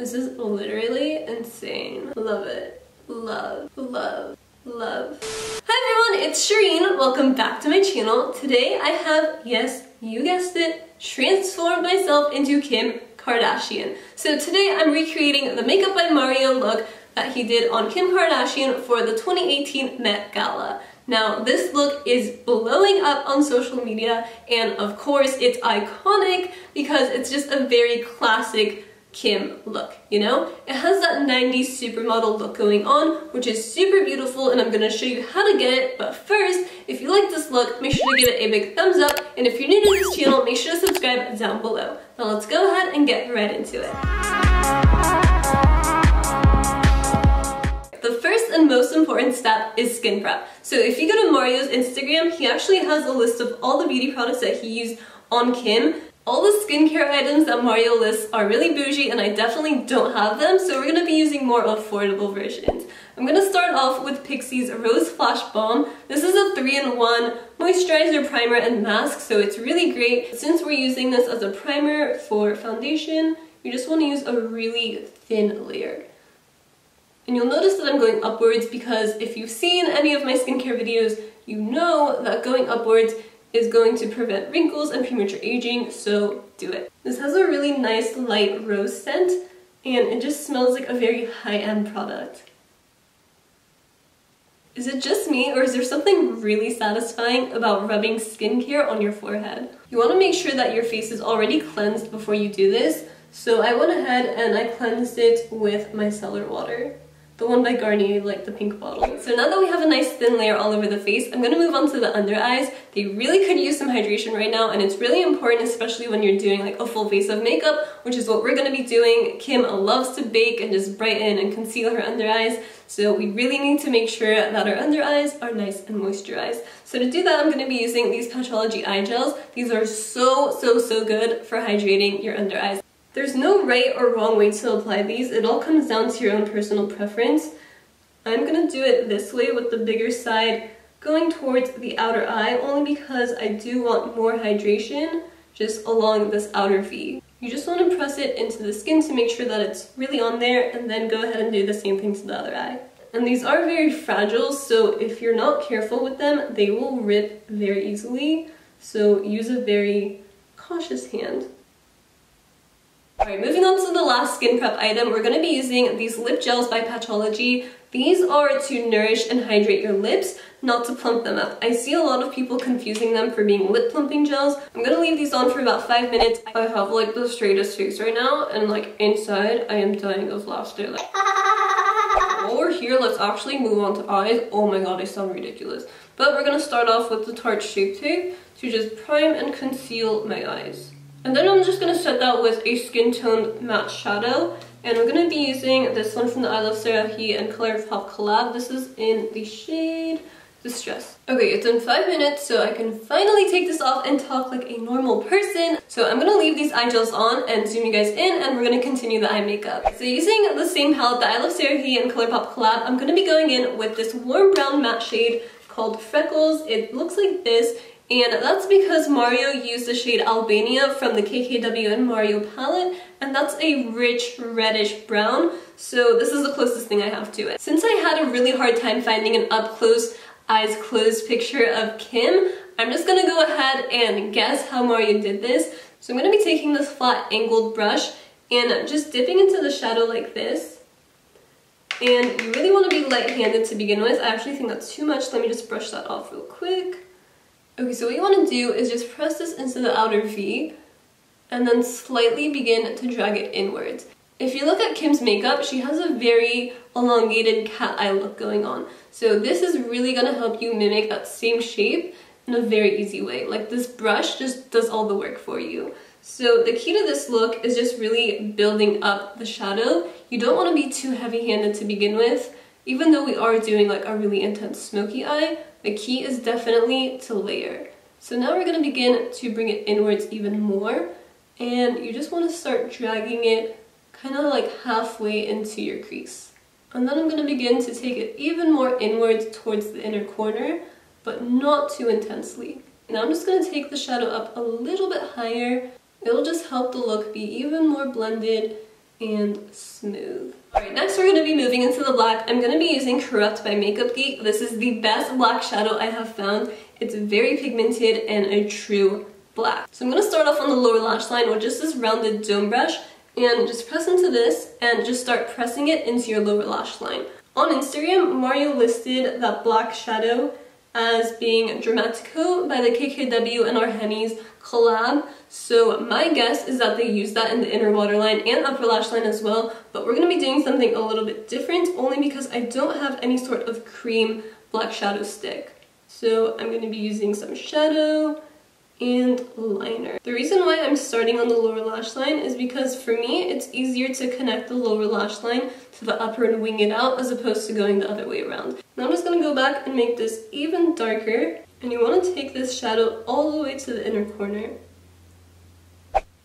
This is literally insane. Love it. Love, love, love. Hi everyone, it's Shireen. Welcome back to my channel. Today I have, yes, you guessed it, transformed myself into Kim Kardashian. So today I'm recreating the Makeup by Mario look that he did on Kim Kardashian for the 2018 Met Gala. Now this look is blowing up on social media, and of course it's iconic because it's just a very classic Kim look, you know? It has that 90s supermodel look going on, which is super beautiful, and I'm gonna show you how to get it. But first, if you like this look, make sure to give it a big thumbs up, and if you're new to this channel, make sure to subscribe down below. Now let's go ahead and get right into it. The first and most important step is skin prep. So if you go to Mario's Instagram, he actually has a list of all the beauty products that he used on Kim. All the skincare items that Mario lists are really bougie, and I definitely don't have them, so we're going to be using more affordable versions. I'm going to start off with Pixie's Rose Flash Balm. This is a 3-in-1 moisturizer, primer, and mask, so it's really great. Since we're using this as a primer for foundation, you just want to use a really thin layer. And you'll notice that I'm going upwards because if you've seen any of my skincare videos, you know that going upwards is going to prevent wrinkles and premature aging, so do it. This has a really nice light rose scent, and it just smells like a very high-end product. Is it just me, or is there something really satisfying about rubbing skincare on your forehead? You want to make sure that your face is already cleansed before you do this, so I went ahead and I cleansed it with micellar water. The one by Garnier, like the pink bottle. So now that we have a nice thin layer all over the face, I'm going to move on to the under eyes. They really could use some hydration right now, and it's really important, especially when you're doing like a full face of makeup, which is what we're going to be doing. Kim loves to bake and just brighten and conceal her under eyes, so we really need to make sure that our under eyes are nice and moisturized. So to do that, I'm going to be using these Patchology eye gels. These are so good for hydrating your under eyes. There's no right or wrong way to apply these. It all comes down to your own personal preference. I'm going to do it this way with the bigger side going towards the outer eye, only because I do want more hydration just along this outer V. You just want to press it into the skin to make sure that it's really on there, and then go ahead and do the same thing to the other eye. And these are very fragile, so if you're not careful with them, they will rip very easily. So use a very cautious hand. Alright, moving on to the last skin prep item, we're going to be using these lip gels by Patchology. These are to nourish and hydrate your lips, not to plump them up. I see a lot of people confusing them for being lip plumping gels. I'm going to leave these on for about 5 minutes. I have like the straightest face right now, and like inside I am dying of laughter. Like, while we're here, let's actually move on to eyes. Oh my god, I sound ridiculous. But we're going to start off with the Tarte Shape Tape to just prime and conceal my eyes. And then I'm just going to set that with a skin toned matte shadow. And I'm going to be using this one from the iluvsarahii and ColourPop collab. This is in the shade Distress. Okay, it's been 5 minutes, so I can finally take this off and talk like a normal person. So I'm going to leave these eye gels on and zoom you guys in, and we're going to continue the eye makeup. So using the same palette, the iluvsarahii and ColourPop collab, I'm going to be going in with this warm brown matte shade called Freckles. It looks like this. And that's because Mario used the shade Albania from the KKW and Mario palette, and that's a rich reddish brown, so this is the closest thing I have to it. Since I had a really hard time finding an up-close, eyes-closed picture of Kim, I'm just gonna go ahead and guess how Mario did this. So I'm gonna be taking this flat angled brush and just dipping into the shadow like this. And you really want to be light-handed to begin with. I actually think that's too much. Let me just brush that off real quick. Okay, so what you want to do is just press this into the outer V and then slightly begin to drag it inwards. If you look at Kim's makeup, she has a very elongated cat eye look going on. So this is really going to help you mimic that same shape in a very easy way. Like this brush just does all the work for you. So the key to this look is just really building up the shadow. You don't want to be too heavy-handed to begin with. Even though we are doing like a really intense smoky eye, the key is definitely to layer. So now we're going to begin to bring it inwards even more, and you just want to start dragging it kind of like halfway into your crease. And then I'm going to begin to take it even more inwards towards the inner corner, but not too intensely. Now I'm just going to take the shadow up a little bit higher. It'll just help the look be even more blended and smooth. Alright, next we're going to be moving into the black. I'm going to be using Corrupt by Makeup Geek. This is the best black shadow I have found. It's very pigmented and a true black. So I'm going to start off on the lower lash line with just this rounded dome brush and just press into this and just start pressing it into your lower lash line. On Instagram, Mario listed that black shadow as being Dramatico by the KKW and Argenis collab. So my guess is that they use that in the inner waterline and upper lash line as well, but we're going to be doing something a little bit different only because I don't have any sort of cream black shadow stick. So I'm going to be using some shadow and liner. The reason why I'm starting on the lower lash line is because for me it's easier to connect the lower lash line to the upper and wing it out as opposed to going the other way around. Now I'm just going to go back and make this even darker, and you want to take this shadow all the way to the inner corner.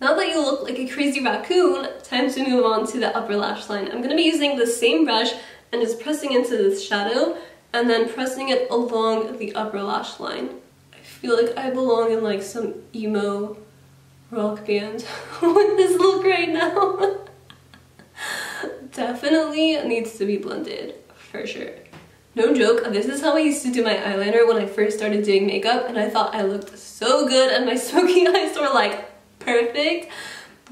Now that you look like a crazy raccoon, time to move on to the upper lash line. I'm going to be using the same brush and just pressing into this shadow and then pressing it along the upper lash line. I feel like I belong in like some emo rock band with this look right now. Definitely needs to be blended, for sure. No joke, this is how I used to do my eyeliner when I first started doing makeup, and I thought I looked so good and my smoky eyes were like perfect.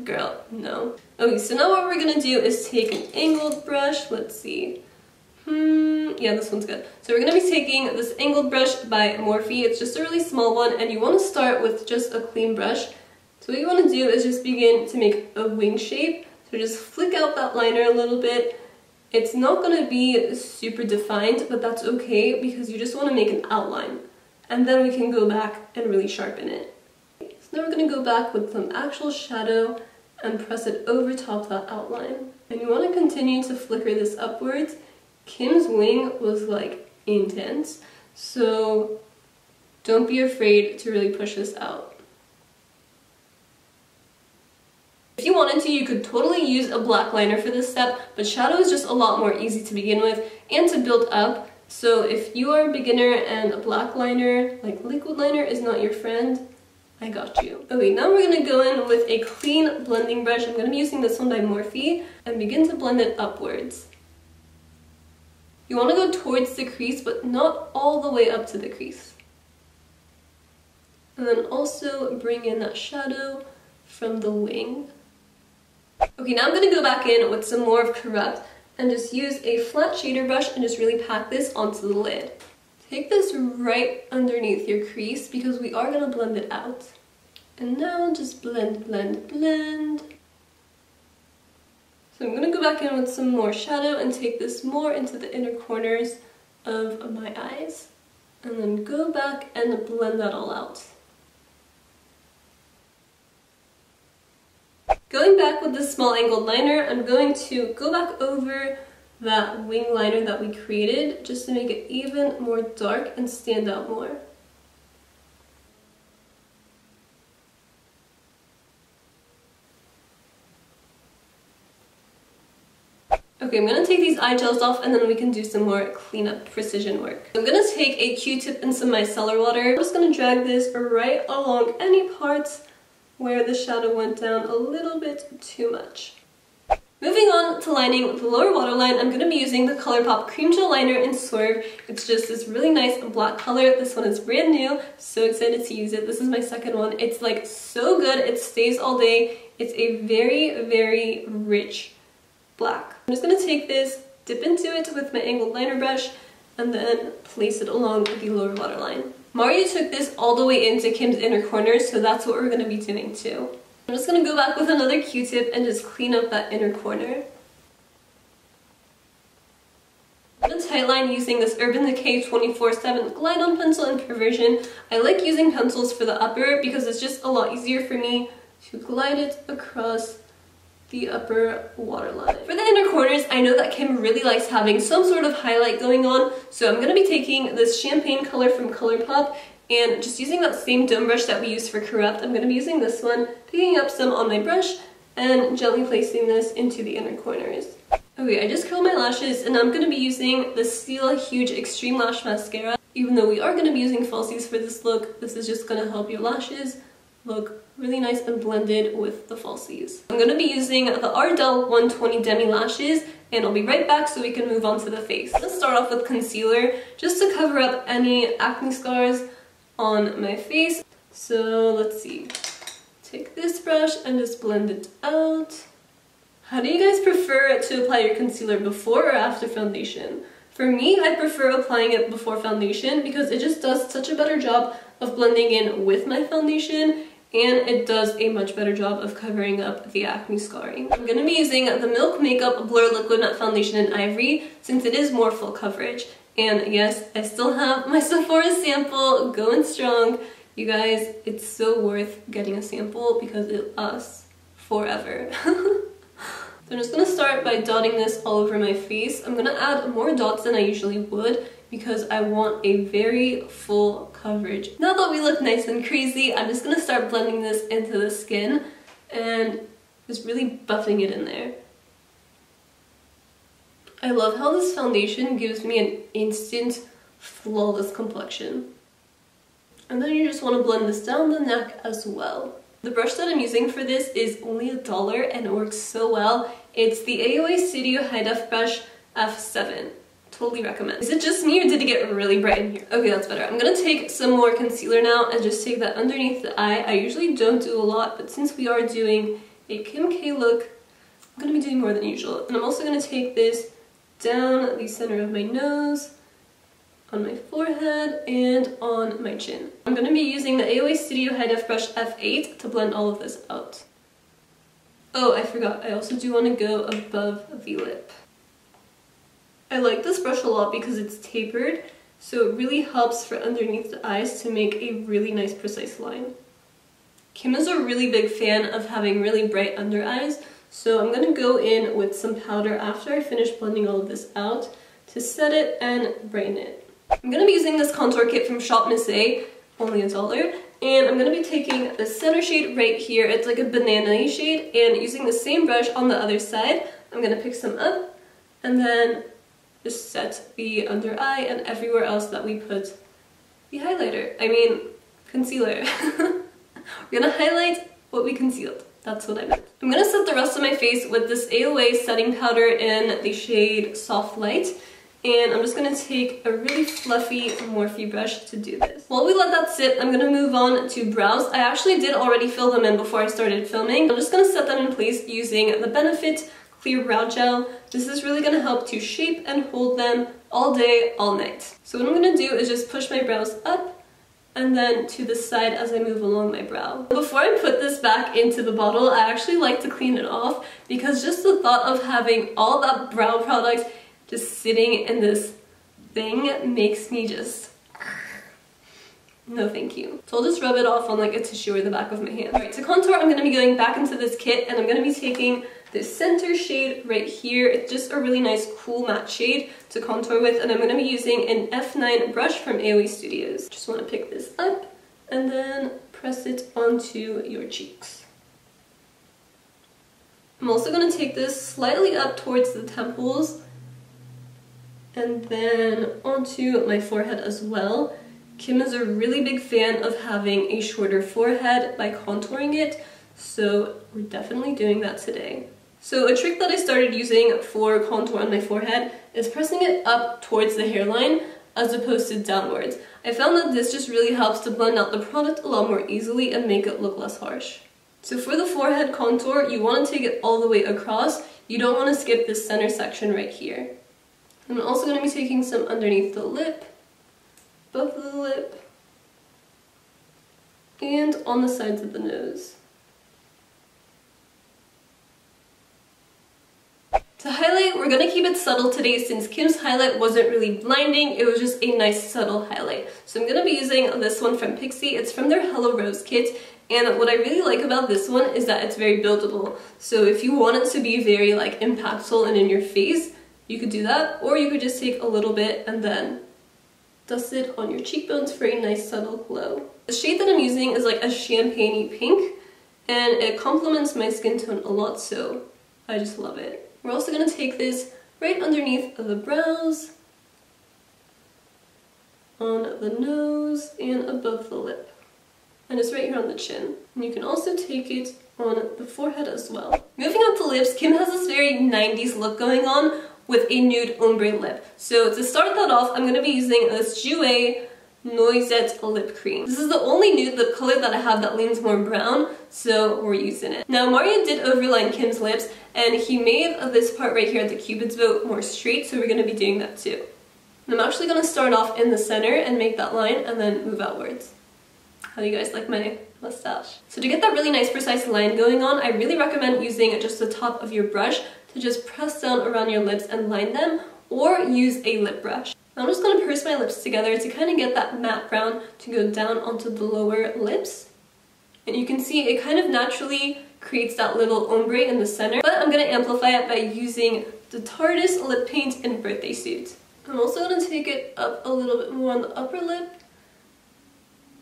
Girl, no. Okay, so now what we're gonna do is take an angled brush. Let's see. Yeah, this one's good. So we're going to be taking this angled brush by Morphe. It's just a really small one, and you want to start with just a clean brush. So what you want to do is just begin to make a wing shape. So just flick out that liner a little bit. It's not going to be super defined, but that's okay because you just want to make an outline. And then we can go back and really sharpen it. So now we're going to go back with some actual shadow and press it over top that outline. And you want to continue to flicker this upwards. Kim's wing was like intense, so don't be afraid to really push this out. If you wanted to, you could totally use a black liner for this step, but shadow is just a lot more easy to begin with and to build up. So if you are a beginner and a black liner, like liquid liner, is not your friend, I got you. Okay, now we're going to go in with a clean blending brush. I'm going to be using this one by Morphe and begin to blend it upwards. You want to go towards the crease, but not all the way up to the crease. And then also bring in that shadow from the wing. Okay, now I'm going to go back in with some more of Corrupt and just use a flat shader brush and just really pack this onto the lid. Take this right underneath your crease because we are going to blend it out. And now just blend, blend, blend. So I'm going to go back in with some more shadow and take this more into the inner corners of my eyes. And then go back and blend that all out. Going back with this small angled liner, I'm going to go back over that wing liner that we created just to make it even more dark and stand out more. Okay, I'm going to take these eye gels off and then we can do some more cleanup precision work. I'm going to take a Q-tip and some micellar water. I'm just going to drag this right along any parts where the shadow went down a little bit too much. Moving on to lining the lower waterline, I'm going to be using the ColourPop Cream Gel Liner in Swerve. It's just this really nice black color. This one is brand new. So excited to use it. This is my second one. It's like so good. It stays all day. It's a very, very rich black. I'm just going to take this, dip into it with my angled liner brush, and then place it along the lower waterline. Mario took this all the way into Kim's inner corner, so that's what we're going to be doing too. I'm just going to go back with another Q-tip and just clean up that inner corner. I'm going to tightline using this Urban Decay 24/7 Glide On pencil in Perversion. I like using pencils for the upper because it's just a lot easier for me to glide it across the upper waterline. For the inner corners, I know that Kim really likes having some sort of highlight going on, so I'm going to be taking this champagne color from ColourPop and just using that same dome brush that we used for Corrupt. I'm going to be using this one, picking up some on my brush and gently placing this into the inner corners. Okay, I just curled my lashes and I'm going to be using the Stila Huge Extreme Lash Mascara. Even though we are going to be using falsies for this look, this is just going to help your lashes look really nice and blended with the falsies. I'm going to be using the Ardell 120 Demi Lashes, and I'll be right back so we can move on to the face. Let's start off with concealer, just to cover up any acne scars on my face. So let's see. Take this brush and just blend it out. How do you guys prefer to apply your concealer, before or after foundation? For me, I prefer applying it before foundation because it just does such a better job of blending in with my foundation, and it does a much better job of covering up the acne scarring. I'm going to be using the Milk Makeup Blur Liquid Matte Foundation in Ivory since it is more full coverage. And yes, I still have my Sephora sample going strong. You guys, it's so worth getting a sample because it lasts forever. So I'm just going to start by dotting this all over my face. I'm going to add more dots than I usually would because I want a very full coverage. Now that we look nice and crazy, I'm just going to start blending this into the skin and just really buffing it in there. I love how this foundation gives me an instant flawless complexion. And then you just want to blend this down the neck as well. The brush that I'm using for this is only $1 and it works so well. It's the AOA Studio High Def Brush F7. Totally recommend. Is it just me or did it get really bright in here? Okay, that's better. I'm gonna take some more concealer now and just take that underneath the eye. I usually don't do a lot, but since we are doing a Kim K look, I'm gonna be doing more than usual. And I'm also gonna take this down the center of my nose, on my forehead, and on my chin. I'm going to be using the AOA Studio High Def Brush F8 to blend all of this out. Oh, I forgot, I also do want to go above the lip. I like this brush a lot because it's tapered, so it really helps for underneath the eyes to make a really nice precise line. Kim is a really big fan of having really bright under eyes, so I'm going to go in with some powder after I finish blending all of this out to set it and brighten it. I'm going to be using this contour kit from Shop Miss A, only $1, and I'm going to be taking the center shade right here. It's like a banana-y shade, and using the same brush on the other side, I'm going to pick some up and then just set the under eye and everywhere else that we put the concealer. We're going to highlight what we concealed. That's what I meant. I'm going to set the rest of my face with this AOA setting powder in the shade Soft Light. And I'm just going to take a really fluffy Morphe brush to do this. While we let that sit, I'm going to move on to brows. I actually did already fill them in before I started filming. I'm just going to set them in place using the Benefit Clear Brow Gel. This is really going to help to shape and hold them all day, all night. So what I'm going to do is just push my brows up and then to the side as I move along my brow. Before I put this back into the bottle, I actually like to clean it off because just the thought of having all that brow product just sitting in this thing makes me just no thank you. So I'll just rub it off on like a tissue or the back of my hand. Alright, to contour I'm going to be going back into this kit and I'm going to be taking this center shade right here. It's just a really nice cool matte shade to contour with, and I'm going to be using an F9 brush from AOA Studios. Just want to pick this up and then press it onto your cheeks. I'm also going to take this slightly up towards the temples and then onto my forehead as well. Kim is a really big fan of having a shorter forehead by contouring it, so we're definitely doing that today. So a trick that I started using for contour on my forehead is pressing it up towards the hairline as opposed to downwards. I found that this just really helps to blend out the product a lot more easily and make it look less harsh. So for the forehead contour, you want to take it all the way across. You don't want to skip this center section right here. I'm also going to be taking some underneath the lip, above the lip, and on the sides of the nose. To highlight, we're going to keep it subtle today since Kim's highlight wasn't really blinding, it was just a nice subtle highlight. So I'm going to be using this one from Pixi. It's from their Hello Rose kit, and what I really like about this one is that it's very buildable. So if you want it to be very like impactful and in your face, you could do that, or you could just take a little bit and then dust it on your cheekbones for a nice subtle glow. The shade that I'm using is like a champagne-y pink, and it complements my skin tone a lot, so I just love it. We're also going to take this right underneath the brows, on the nose, and above the lip. and it's right here on the chin. And you can also take it on the forehead as well. Moving on to lips, Kim has this very 90s look going on with a nude ombre lip. So to start that off, I'm going to be using this Jouer Noisette lip cream. This is the only nude lip color that I have that leans more brown, so we're using it. Now Mario did overline Kim's lips, and he made this part right here at the Cupid's bow more straight, so we're going to be doing that too. And I'm actually going to start off in the center and make that line and then move outwards. How do you guys like my mustache? So to get that really nice precise line going on, I really recommend using just the top of your brush to just press down around your lips and line them, or use a lip brush. Now I'm just going to purse my lips together to kind of get that matte brown to go down onto the lower lips. And you can see it kind of naturally creates that little ombre in the center, but I'm going to amplify it by using the Tarte's lip paint in Birthday Suit. I'm also going to take it up a little bit more on the upper lip,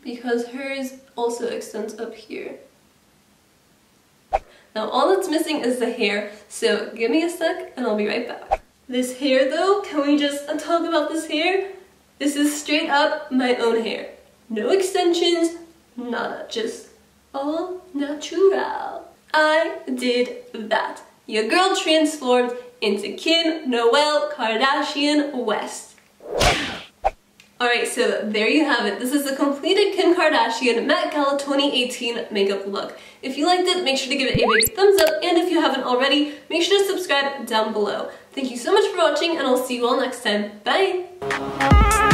because hers also extends up here. Now all that's missing is the hair, so give me a sec and I'll be right back. This hair though, can we just talk about this hair? This is straight up my own hair. No extensions, nada, just all natural. I did that. Your girl transformed into Kim Noel Kardashian West. Alright, so there you have it. This is the completed Kim Kardashian Met Gala 2018 makeup look. If you liked it, make sure to give it a big thumbs up, and if you haven't already, make sure to subscribe down below. Thank you so much for watching, and I'll see you all next time. Bye!